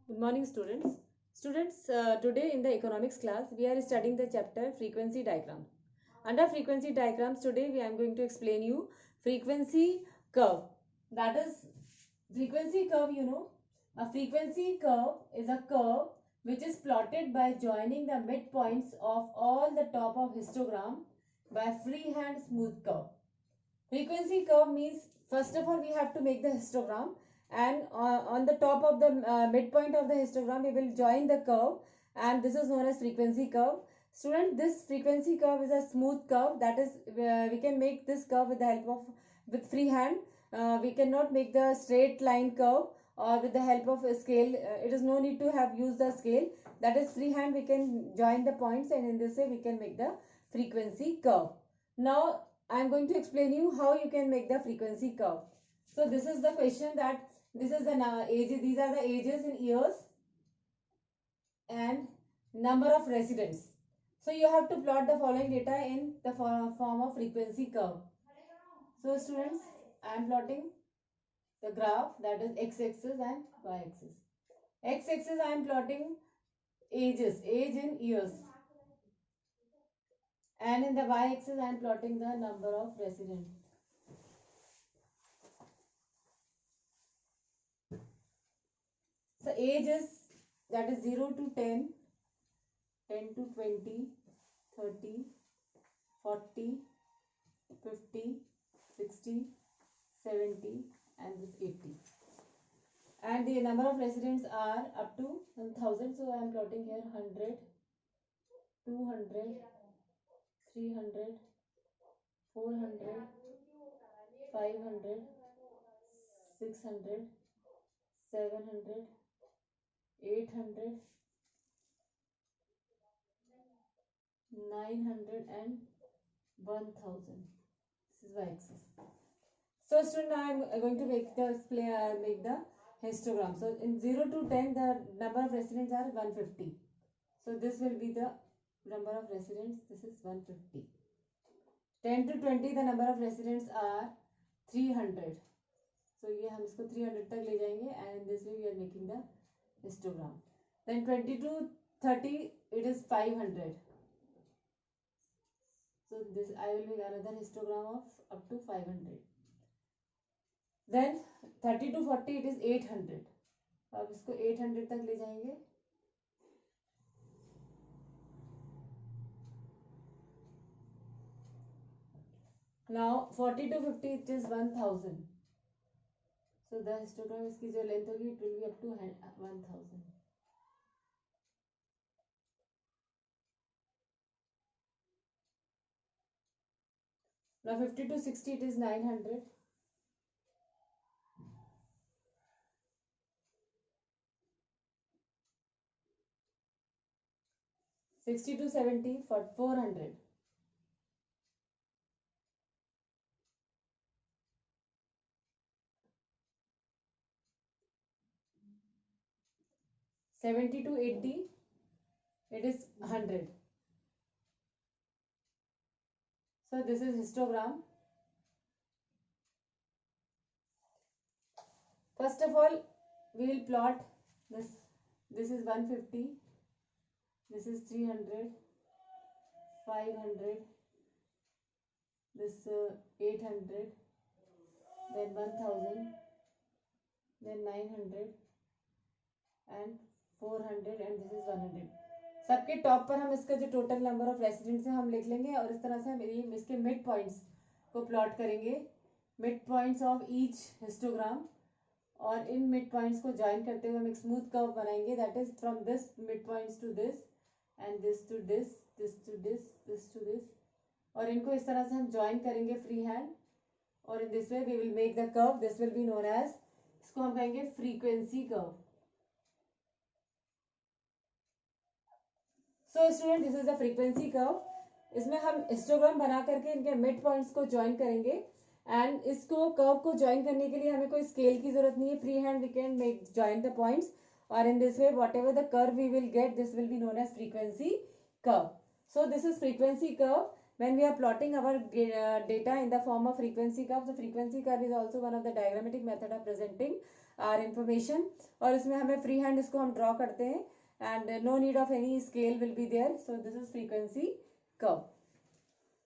Good morning, students. Students, today in the economics class, we are studying the chapter frequency diagram. Under frequency diagrams, today I am going to explain you frequency curve. That is frequency curve, a frequency curve is a curve which is plotted by joining the midpoints of all the top of histogram by freehand smooth curve. Frequency curve means first of all we have to make the histogram, and on the top of the midpoint of the histogram we will join the curve, and this is known as frequency curve. Student, this frequency curve is a smooth curve, that is we can make this curve with the help of with freehand. We cannot make the straight line curve or with the help of a scale. It is no need to have used the scale. That is freehand, we can join the points, and in this way we can make the frequency curve. Now I am going to explain you how you can make the frequency curve. So this is the question, that this is the age, these are the ages in years and number of residents. So you have to plot the following data in the form of frequency curve. So students, I am plotting the graph, that is x-axis and y-axis. X-axis I am plotting ages, age in years, and in the y-axis I am plotting the number of residents. So age is, that is 0 to 10, 10 to 20, 30, 40, 50, 60, 70, and this 80. And the number of residents are up to 1000. So I am plotting here 100, 200, 300, 400, 500, 600, 700, 800, 900, and 1000. This is y-axis. So student, I am going to make the histogram. So in 0 to 10, the number of residents are 150. So this will be the number of residents. This is 150. 10 to 20, the number of residents are 300. So ये हम इसको 300 तक ले जाएंगे, and in this way we are making the histogram. Then 20 to 30, it is 500. So this I will make another histogram of up to 500. Then 30 to 40, it is 800. अब इसको 800 तक ले जाएंगे. Now 40 to 50, it is 1000. So the histogram इसकी जो length होगी, it will be up to 1000. Now 50 to 60, it is 900. 60 to 70 for 400. 70 to 80, it is 100. So this is histogram. First of all, we will plot this. This is 150. This is 300, 500. This 800. Then 1000. Then 900 and 400, and this is 100. सबके top पर हम इसका जो total number of residents है हम लिख लेंगे, और इस तरह से हम इसके मिड पॉइंट्स को प्लॉट करेंगे, mid points of each histogram, और इन मिड पॉइंट्स को ज्वाइन करते हुए हम एक स्मूथ कर्व बनाएंगे, that is from this mid points to this, and this to this, this to this, this to this, और इनको इस तरह से हम ज्वाइन करेंगे फ्री हैंड, और in this way we will make the curve. This will be known as, इसको हम कहेंगे frequency curve. So student, this is the frequency curve. इसमें हम हिस्टोग्राम बना करके इनके मिड पॉइंट्स को ज्वाइन करेंगे, एंड इसको कर्व को ज्वाइन करने के लिए हमें कोई स्केल की जरूरत नहीं है. Free hand we can make join the points, और in this way whatever the curve we will get, this will be known as frequency curve. So this is frequency curve. When we are plotting our data in the form of frequency curve, the frequency curve is also one of the diagrammatic method of presenting our information, और इसमें हमें free hand इसको हम draw करते हैं and no need of any scale will be there, so this is frequency curve.